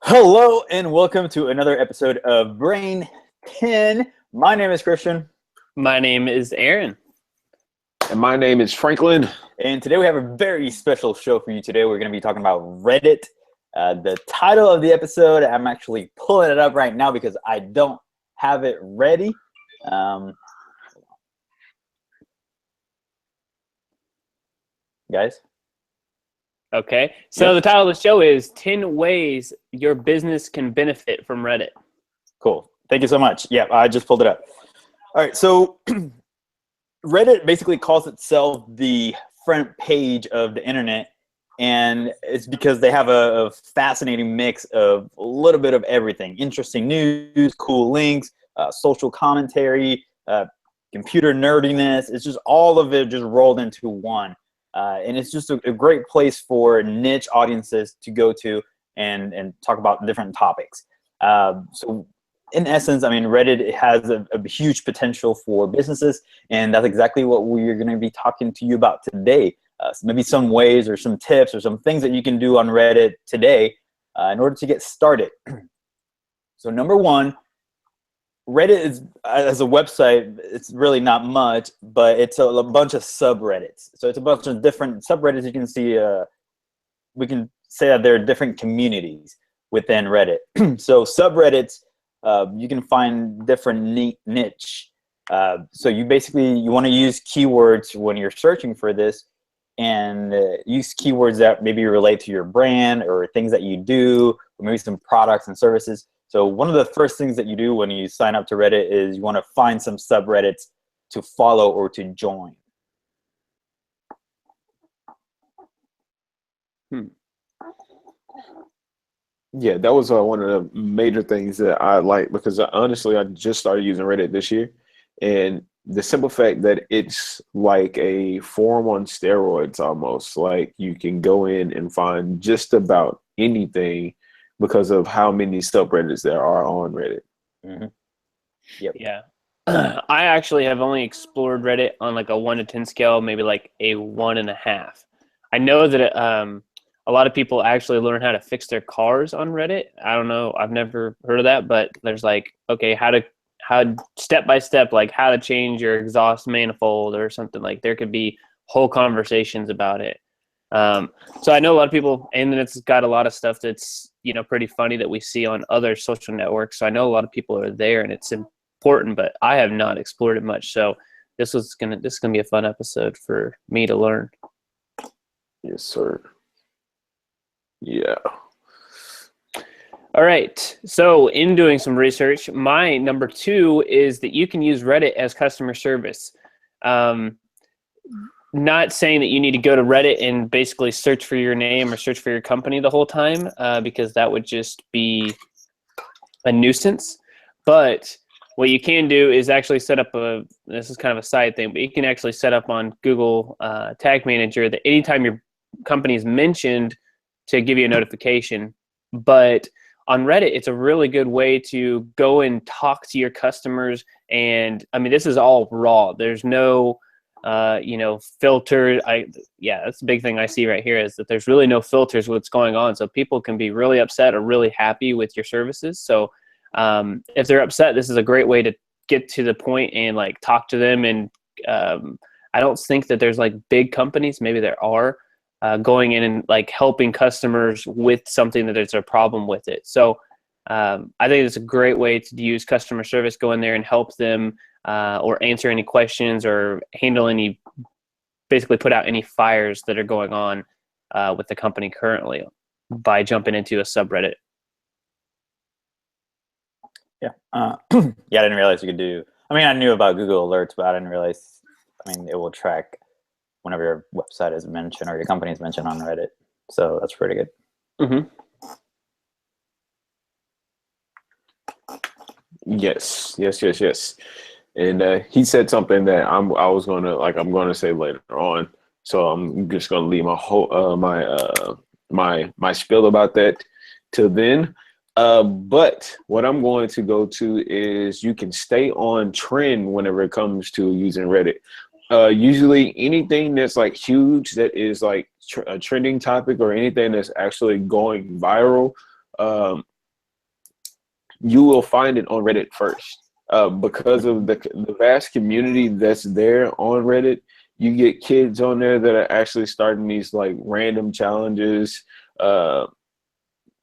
Hello and welcome to another episode of Brain Pin. My name is Christian. My name is Aaron. And my name is Franklin. And today we have a very special show for you today. We're going to be talking about Reddit. The title of the episode, I'm actually pulling it up right now because I don't have it ready. Guys? Okay, so The title of the show is 10 Ways Your Business Can Benefit from Reddit. Cool. Thank you so much. Yeah, I just pulled it up. All right, so Reddit basically calls itself the front page of the internet, and it's because they have a fascinating mix of a little bit of everything. Interesting news, cool links, social commentary, computer nerdiness. It's just all of it just rolled into one. And it's just a great place for niche audiences to go to and talk about different topics. So in essence, I mean, Reddit has a huge potential for businesses, and that's exactly what we're going to be talking to you about today. So maybe some ways or some tips or some things that you can do on Reddit today in order to get started. So number one, Reddit is, as a website, it's really not much, but it's a bunch of subreddits. So it's a bunch of different subreddits. You can see, we can say that there are different communities within Reddit. So subreddits, you can find different niche. So you want to use keywords when you're searching for this, and use keywords that maybe relate to your brand or things that you do, or maybe some products and services. So one of the first things that you do when you sign up to Reddit is you want to find some subreddits to follow or to join. Yeah, that was one of the major things that I like, because honestly, I just started using Reddit this year. And the simple fact that it's like a forum on steroids almost. Like you can go in and find just about anything because of how many subreddits there are on Reddit. Mm-hmm. Yep. Yeah. I actually have only explored Reddit on like a 1 to 10 scale, maybe like a 1.5. I know that a lot of people actually learn how to fix their cars on Reddit. I don't know. I've never heard of that, but there's like, okay, how step by step, like how to change your exhaust manifold or something. Like there could be whole conversations about it. So I know a lot of people, and then it's got a lot of stuff that's, pretty funny that we see on other social networks. So I know a lot of people are there and it's important, but I have not explored it much. So this is gonna be a fun episode for me to learn. Yes, sir. Yeah. All right. So in doing some research, my number 2 is that you can use Reddit as customer service. Not saying that you need to go to Reddit and basically search for your name or search for your company the whole time, because that would just be a nuisance. But what you can do is actually set up this is kind of a side thing, but you can actually set up on Google Tag Manager that anytime your company is mentioned to give you a notification. But on Reddit, it's a really good way to go and talk to your customers. And I mean, this is all raw. There's no filter. That's the big thing I see right here is that there's really no filters what's going on. So people can be really upset or really happy with your services. So if they're upset, this is a great way to get to the point and like talk to them. And I don't think that there's like big companies, maybe there are, going in and like helping customers with something that there's a problem with it. So I think it's a great way to use customer service, go in there and help them or answer any questions or basically put out any fires that are going on with the company currently by jumping into a subreddit. Yeah. I didn't realize you could do, I knew about Google Alerts, but I didn't realize, it will track whenever your website is mentioned or your company is mentioned on Reddit. So that's pretty good. Mm-hmm. Yes. And he said something that I'm going to say later on. So I'm just going to leave my whole my spiel about that till then. But what I'm going to go to is you can stay on trend whenever it comes to using Reddit. Usually anything that's like huge, that is like a trending topic or anything that's actually going viral, you will find it on Reddit first. Because of the vast community that's there on Reddit, you get kids on there that are actually starting these like random challenges,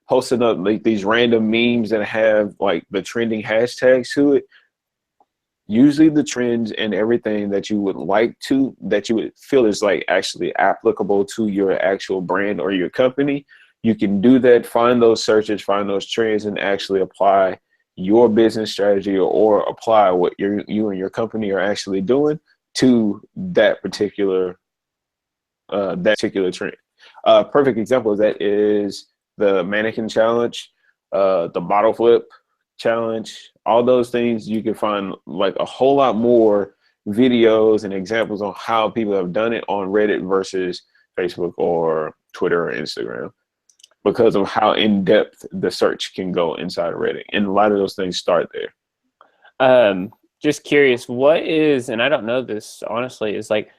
posting up like these random memes that have like the trending hashtags to it. Usually the trends and everything that you would feel is like actually applicable to your actual brand or your company. You can do that, find those searches, find those trends, and actually apply your business strategy or apply what you and your company are actually doing to that particular trend. Perfect example of that is the mannequin challenge, the bottle flip challenge. All those things, you can find like a whole lot more videos and examples on how people have done it on Reddit versus Facebook or Twitter or Instagram, because of how in-depth the search can go inside of Reddit. And a lot of those things start there. Just curious, what is, and I don't know this honestly, is like,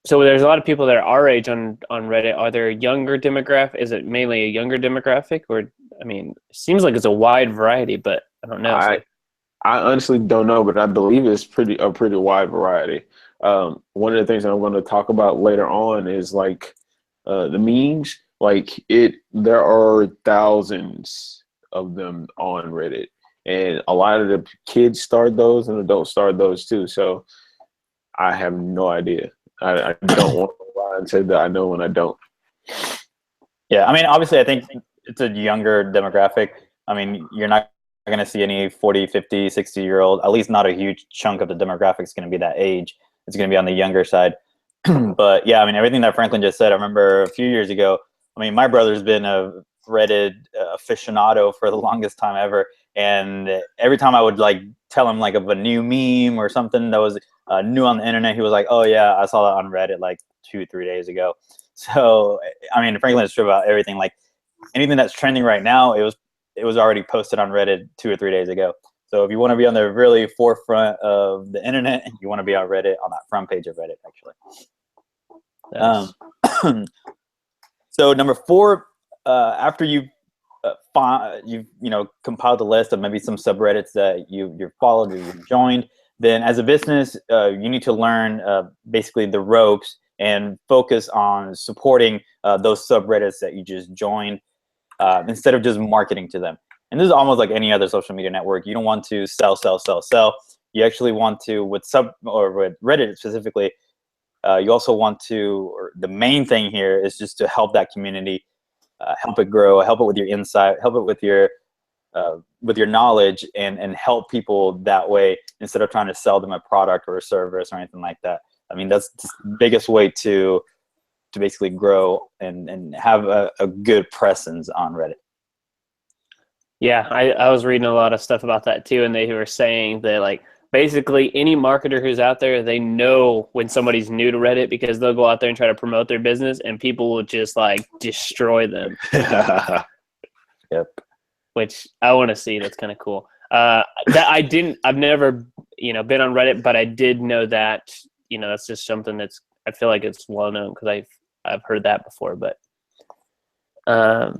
so there's a lot of people that are our age on Reddit. Are there a younger demographic? Is it mainly a younger demographic? Or, I mean, it seems like it's a wide variety, but I don't know. I honestly don't know, but I believe it's a pretty wide variety. One of the things that I'm going to talk about later on is like the memes. Like there are thousands of them on Reddit, and a lot of the kids start those and adults start those too. So I have no idea. I don't want to lie and say that I know when I don't. Yeah, I mean, obviously, I think it's a younger demographic. I mean, you're not going to see any 40, 50, 60-year-old, at least not a huge chunk of the demographic is going to be that age. It's going to be on the younger side. But yeah, I mean, everything that Franklin just said, I remember a few years ago, I mean, my brother's been a Reddit aficionado for the longest time ever. And every time I would like tell him like of a new meme or something that was new on the internet, he was like, oh yeah, I saw that on Reddit like 2-3 days ago. So, I mean, Franklin is true about everything. Like anything that's trending right now, it was already posted on Reddit 2 or 3 days ago. So if you want to be on the really forefront of the internet, you want to be on Reddit, on that front page of Reddit, actually. So number 4, after you've compiled a list of maybe some subreddits that you've followed or you've joined, then as a business, you need to learn basically the ropes and focus on supporting those subreddits that you just joined instead of just marketing to them. And this is almost like any other social media network. You don't want to sell. You actually want to, with Reddit specifically, you also want to, or the main thing here is just to help that community, help it grow, help it with your insight, help it with your knowledge, and help people that way instead of trying to sell them a product or a service or anything like that. I mean, that's the biggest way to basically grow and have a good presence on Reddit. Yeah, I was reading a lot of stuff about that too, and they were saying that like basically any marketer who's out there, they know when somebody's new to Reddit because they'll go out there and try to promote their business, and people will just like destroy them. Yep. Which I want to see. That's kind of cool. I've never been on Reddit, but I did know that that's just something that's, I feel like it's well known because I've heard that before. But all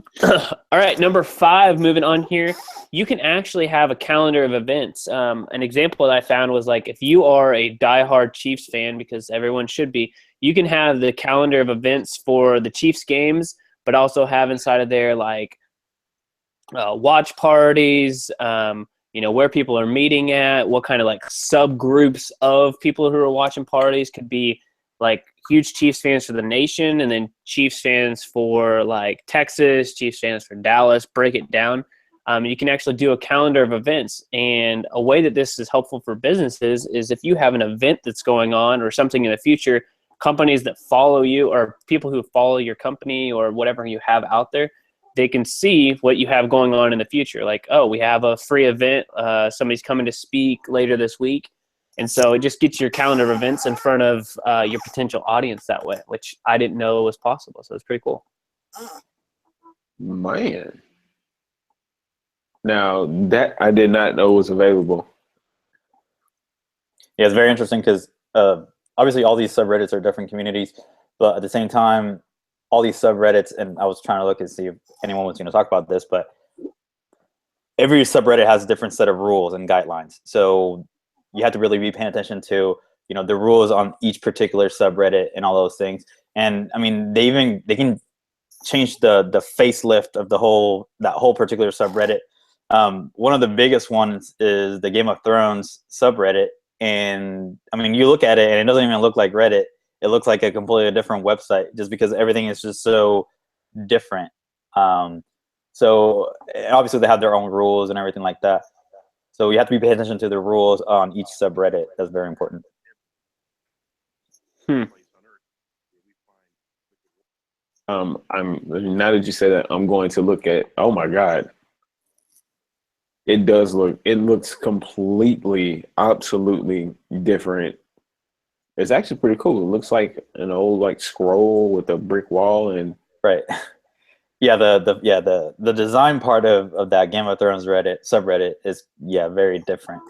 right, number 5, moving on here, you can actually have a calendar of events. An example that I found was like if you are a diehard Chiefs fan, because everyone should be, you can have the calendar of events for the Chiefs games, but also have inside of there like watch parties, where people are meeting at, what kind of like subgroups of people who are watching parties. Could be like huge Chiefs fans for the nation, and then Chiefs fans for like Texas, Chiefs fans for Dallas, break it down. You can actually do a calendar of events. And a way that this is helpful for businesses is if you have an event that's going on or something in the future, companies that follow you or people who follow your company or whatever you have out there, they can see what you have going on in the future. Like, oh, we have a free event. Somebody's coming to speak later this week. And so it just gets your calendar of events in front of your potential audience that way, which I didn't know was possible. So it's pretty cool. Man. Now, that I did not know was available. Yeah, it's very interesting because obviously all these subreddits are different communities, but at the same time, all these subreddits, and I was trying to look and see if anyone was going to talk about this, but every subreddit has a different set of rules and guidelines. So you have to really be paying attention to, you know, the rules on each particular subreddit and all those things. And I mean, they can change the facelift of that whole particular subreddit. One of the biggest ones is the Game of Thrones subreddit. And I mean, you look at it and it doesn't even look like Reddit. It looks like a completely different website just because everything is just so different. So obviously they have their own rules and everything like that. So you have to be paying attention to the rules on each subreddit. That's very important. I'm now that you say that, I'm going to look at. Oh my God, it looks completely, absolutely different. It's actually pretty cool. It looks like an old like scroll with a brick wall and right. Yeah, the design part of that Game of Thrones subreddit is very different.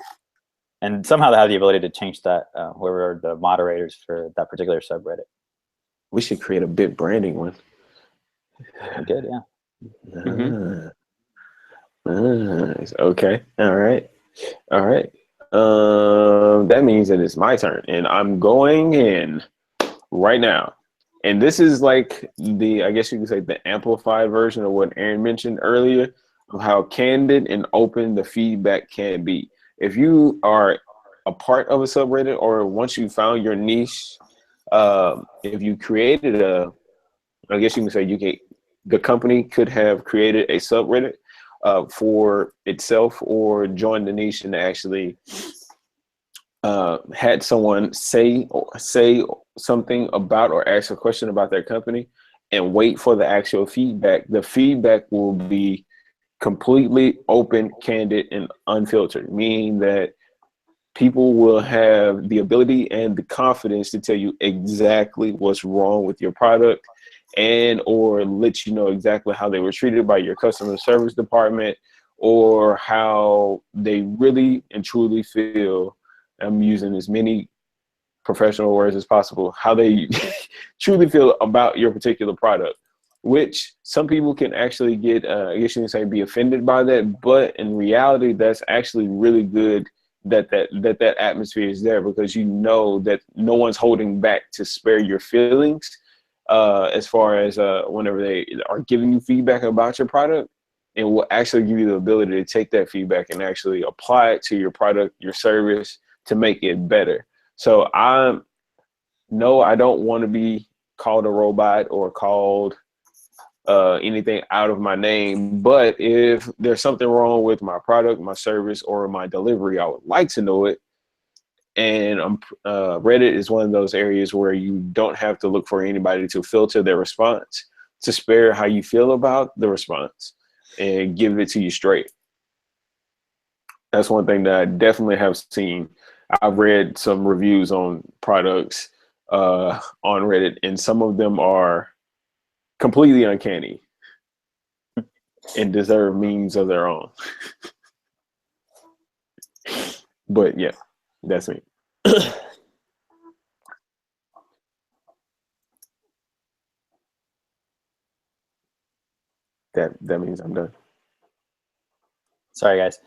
And somehow they have the ability to change that, whoever are the moderators for that particular subreddit. We should create a BitBranding one. Good, yeah. Nice. Okay. All right. That means that it's my turn, and I'm going in right now. And this is like I guess you could say the amplified version of what Aaron mentioned earlier of how candid and open the feedback can be. If you are a part of a subreddit, or once you found your niche, if you created I guess you can say the company could have created a subreddit for itself, or joined the niche and actually had someone say something about or ask a question about their company and wait for the actual feedback. The feedback will be completely open, candid, and unfiltered, meaning that people will have the ability and the confidence to tell you exactly what's wrong with your product, and or let you know exactly how they were treated by your customer service department, or how they really and truly feel. I'm using as many professional words as possible, how they truly feel about your particular product, which some people can actually get, I guess you can say, be offended by that. But in reality, that's actually really good that atmosphere is there, because you know that no one's holding back to spare your feelings as far as whenever they are giving you feedback about your product, and will actually give you the ability to take that feedback and actually apply it to your product, your service, to make it better. So I don't want to be called a robot or called anything out of my name. But if there's something wrong with my product, my service, or my delivery, I would like to know it. And Reddit is one of those areas where you don't have to look for anybody to filter their response, to spare how you feel about the response and give it to you straight. That's one thing that I definitely have seen. I've read some reviews on products on Reddit, and some of them are completely uncanny and deserve memes of their own. But yeah, that's me. That means I'm done. Sorry, guys.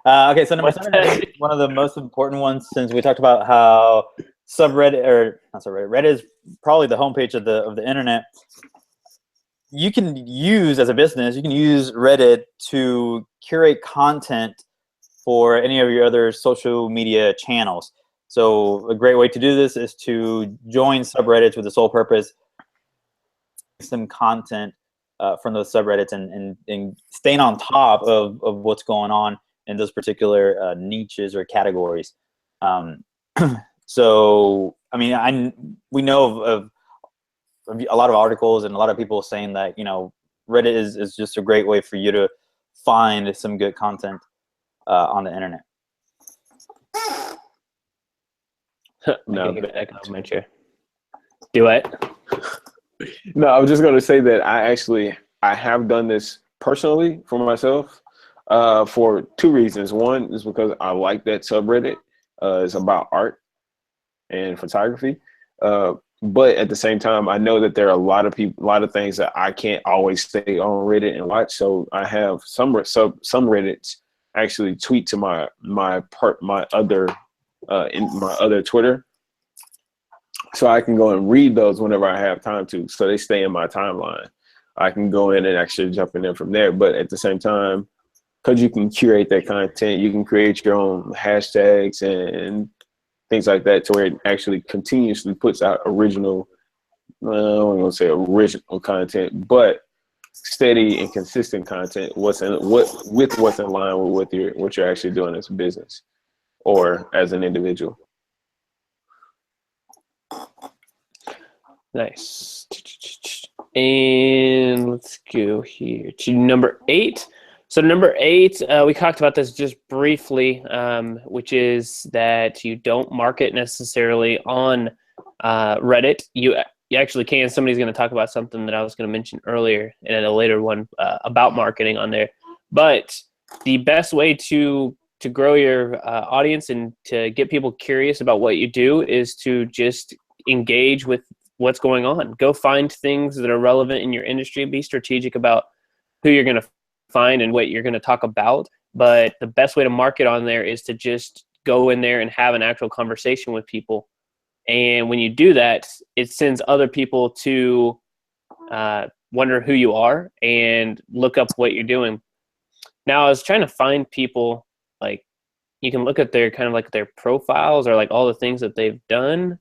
Okay, so number 7 is one of the most important ones, since we talked about how Reddit is probably the homepage of the internet. You can use, as a business, you can use Reddit to curate content for any of your other social media channels. So a great way to do this is to join subreddits with the sole purpose some content from those subreddits and staying on top of what's going on in those particular niches or categories. So, I mean, we know of a lot of articles and a lot of people saying that, you know, Reddit is just a great way for you to find some good content on the internet. No, my chair. Do it. No, I was just going to say that I have done this personally for myself for two reasons. One is because I like that subreddit. It's about art and photography. But at the same time, I know that there are a lot of people, a lot of things that I can't always stay on Reddit and watch. So I have some Reddits actually tweet to my other in my other Twitter, so I can go and read those whenever I have time to. So they stay in my timeline. I can go in and actually jump in there from there. But at the same time, because you can curate that content, you can create your own hashtags and things like that, to where it actually continuously puts out original, I don't want to say original content, but steady and consistent content. What's in line with what you're actually doing as a business or as an individual. Nice. And let's go here to number 8. So number 8, we talked about this just briefly, which is that you don't market necessarily on Reddit. You actually can. Somebody's going to talk about something that I was going to mention earlier in a later one about marketing on there. But the best way to grow your audience and to get people curious about what you do is to just engage with what's going on. Go find things that are relevant in your industry. Be strategic about who you're going to find and what you're going to talk about. But the best way to market on there is to just go in there and have an actual conversation with people. And when you do that, it sends other people to wonder who you are and look up what you're doing. Now, I was trying to find people, like, you can look at their kind of like their profiles or like all the things that they've done.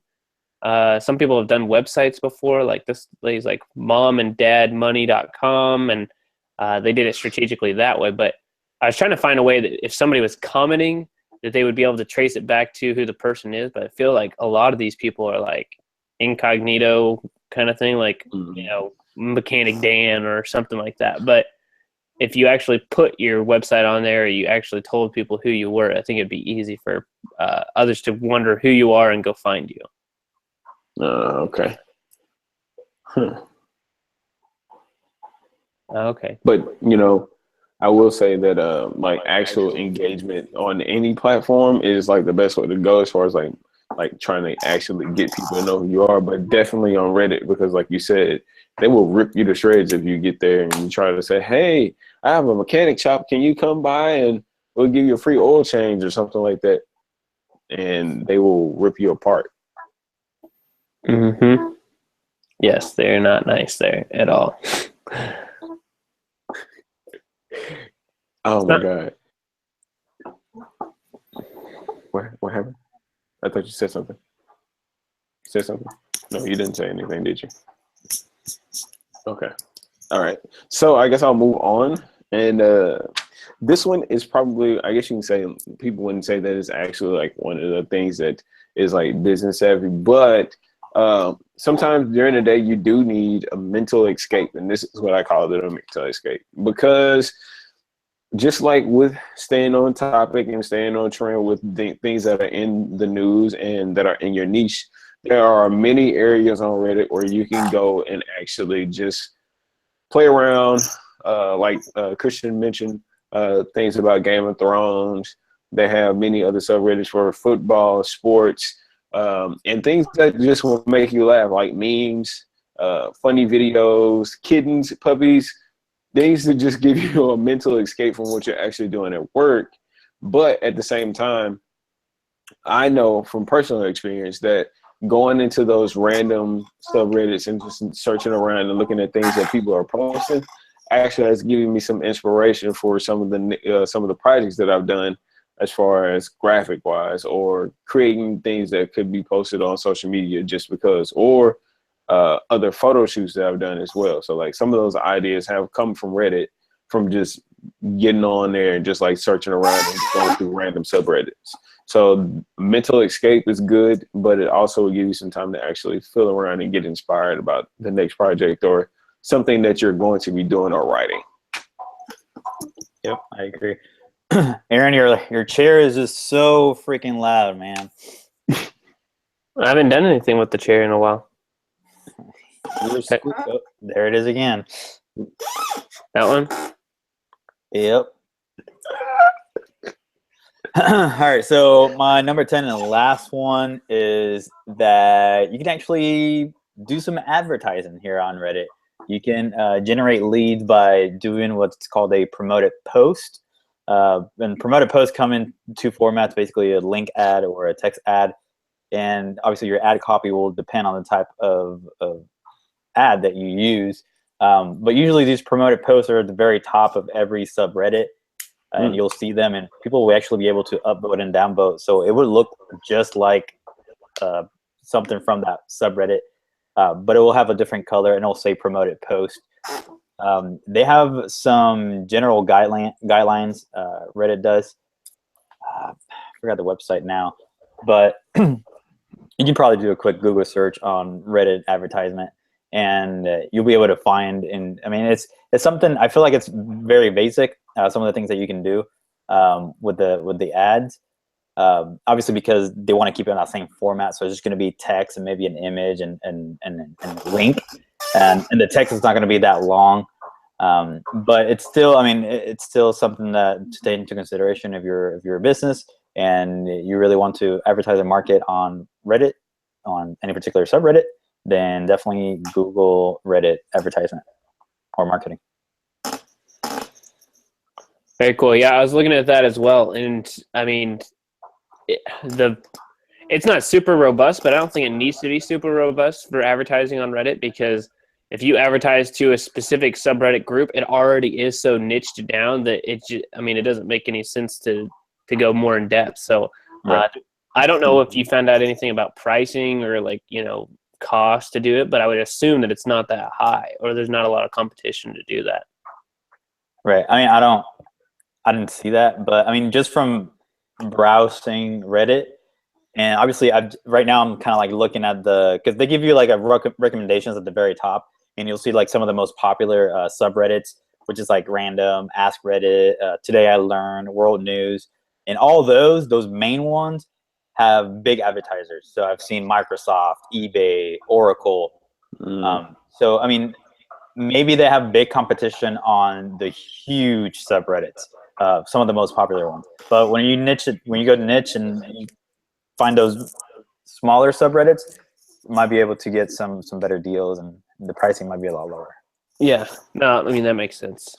Some people have done websites before, like this lady's like momanddadmoney.com, and they did it strategically that way. But I was trying to find a way that if somebody was commenting, that they would be able to trace it back to who the person is. But I feel like a lot of these people are like incognito kind of thing, like, you know, Mechanic Dan or something like that. But if you actually put your website on there, you actually told people who you were, I think it'd be easy for others to wonder who you are and go find you. Okay. Okay. But, you know, I will say that like actual engagement on any platform is like the best way to go, as far as like trying to actually get people to know who you are. But definitely on Reddit, because like you said, they will rip you to shreds if you get there and you try to say, hey, I have a mechanic shop, can you come by and we'll give you a free oil change or something like that, and they will rip you apart. Mm-hmm. Yes, they're not nice there at all. Oh my God. What happened? I thought you said something. You said something? No, you didn't say anything, did you? Okay. All right. So I guess I'll move on. And this one is probably, I guess you can say, people wouldn't say that it's actually like one of the things that is like business savvy, but sometimes during the day you do need a mental escape. And this is what I call it, a mental escape, because just like with staying on topic and staying on trend with things that are in the news and that are in your niche, there are many areas on Reddit where you can go and actually just play around. Like Christian mentioned, things about Game of Thrones. They have many other subreddits for football, sports, and things that just will make you laugh, like memes, funny videos, kittens, puppies. Things to just give you a mental escape from what you're actually doing at work. But at the same time, I know from personal experience that going into those random subreddits and just searching around and looking at things that people are posting actually has given me some inspiration for some of the projects that I've done, as far as graphic wise, or creating things that could be posted on social media just because, or other photo shoots that I've done as well. So like some of those ideas have come from Reddit, from just getting on there and just like searching around and going through random subreddits. So mental escape is good, but it also will give you some time to actually feel around and get inspired about the next project or something that you're going to be doing or writing. Yep, I agree. Aaron, your chair is just so freaking loud, man. I haven't done anything with the chair in a while. Oh, there it is again. That one? Yep. All right, so my number 10 and last one is that you can actually do some advertising here on Reddit. You can generate leads by doing what's called a promoted post. And promoted posts come in two formats, basically a link ad or a text ad. And obviously your ad copy will depend on the type of ad that you use. But usually these promoted posts are at the very top of every subreddit. And you'll see them, and people will actually be able to upvote and downvote. So it would look just like something from that subreddit, but it will have a different color, and it'll say promoted post. They have some general guidelines. Reddit does. I forgot the website now, but you can probably do a quick Google search on Reddit advertisement, and you'll be able to find. And I mean, it's something. I feel like it's very basic. Some of the things that you can do with the ads, obviously because they want to keep it in that same format. So it's just going to be text and maybe an image and link, and the text is not going to be that long. But it's still, I mean, it's still something that to take into consideration if you're a business and you really want to advertise and market on Reddit, on any particular subreddit, then definitely Google Reddit advertisement or marketing. Very cool. Yeah, I was looking at that as well, and I mean, it's not super robust, but I don't think it needs to be super robust for advertising on Reddit, because if you advertise to a specific subreddit group, it already is so niched down that it doesn't make any sense to go more in depth. So Right. I don't know if you found out anything about pricing or cost to do it, but I would assume that it's not that high, or there's not a lot of competition to do that. Right. I mean, I didn't see that, but I mean, just from browsing Reddit, and obviously right now I'm kind of like looking at because they give you like a recommendations at the very top, and you'll see like some of the most popular subreddits, which is like random, Ask Reddit, Today I Learned, World News, and all those main ones have big advertisers. So I've seen Microsoft, eBay, Oracle. So I mean, maybe they have big competition on the huge subreddits, some of the most popular ones. But when you go to niche and you find those smaller subreddits, you might be able to get some better deals, and the pricing might be a lot lower. Yeah, no, I mean, that makes sense.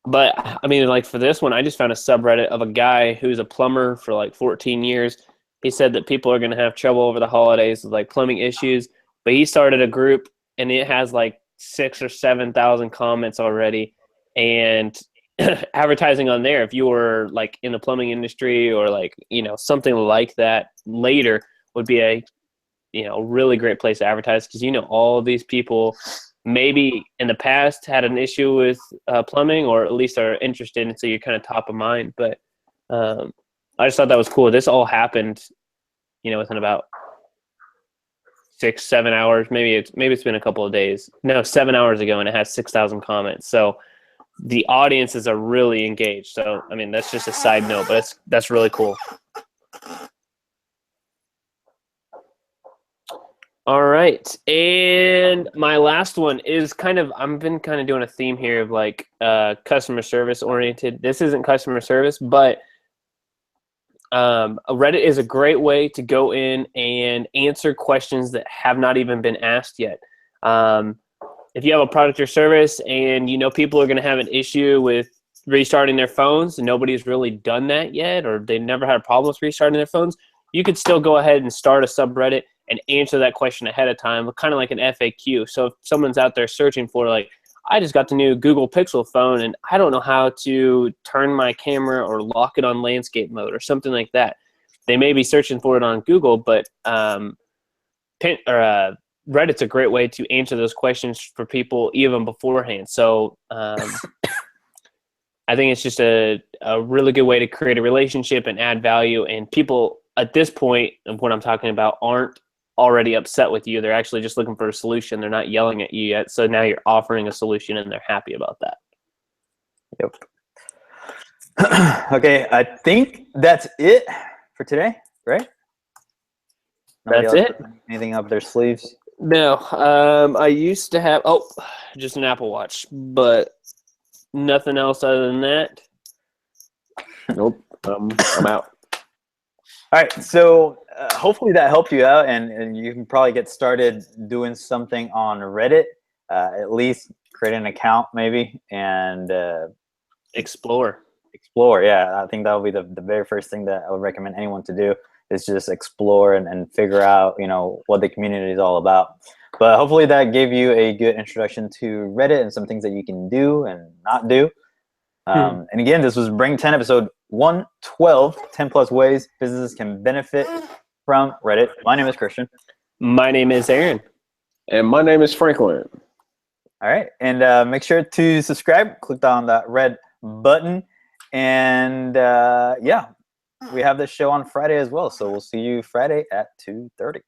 But I mean, like for this one, I just found a subreddit of a guy who's a plumber for like 14 years. He said that people are going to have trouble over the holidays with like plumbing issues, but he started a group and it has like 6,000 or 7,000 comments already, and advertising on there, if you were like in the plumbing industry or like, something like that later, would be a, really great place to advertise, because, all of these people maybe in the past had an issue with plumbing, or at least are interested, and so you're kind of top of mind. But I just thought that was cool. This all happened, within about 6-7 hours. Maybe it's been a couple of days. No, 7 hours ago, and it has 6,000 comments. So the audiences are really engaged. So I mean, that's just a side note, but that's really cool. All right, and my last one is I've been kind of doing a theme here of like customer service oriented. This isn't customer service, but Reddit is a great way to go in and answer questions that have not even been asked yet. If you have a product or service and people are going to have an issue with restarting their phones, and nobody's really done that yet, or they never had problems restarting their phones, you could still go ahead and start a subreddit and answer that question ahead of time, kind of like an FAQ. So if someone's out there searching for like, I just got the new Google Pixel phone and I don't know how to turn my camera or lock it on landscape mode or something like that, they may be searching for it on Google, but Reddit's a great way to answer those questions for people even beforehand. So I think it's just a really good way to create a relationship and add value. And people at this point of what I'm talking about aren't already upset with you. They're actually just looking for a solution. They're not yelling at you yet. So now you're offering a solution and they're happy about that. Yep. Okay, I think that's it for today, right? That's it. Anything up their sleeves? No, I used to have, just an Apple Watch, but nothing else other than that. Nope. I'm out. All right, so hopefully that helped you out, and you can probably get started doing something on Reddit. At least create an account maybe, and Explore. Yeah, I think that would be the very first thing that I would recommend anyone to do, is just explore and figure out, you know, what the community is all about. But hopefully that gave you a good introduction to Reddit and some things that you can do and not do. And again, this was Bring 10 episode 112, 10 plus ways businesses can benefit from Reddit. My name is Christian. My name is Aaron. And my name is Franklin. All right, and make sure to subscribe. Click on that red button. And yeah, we have this show on Friday as well. So we'll see you Friday at 2:30.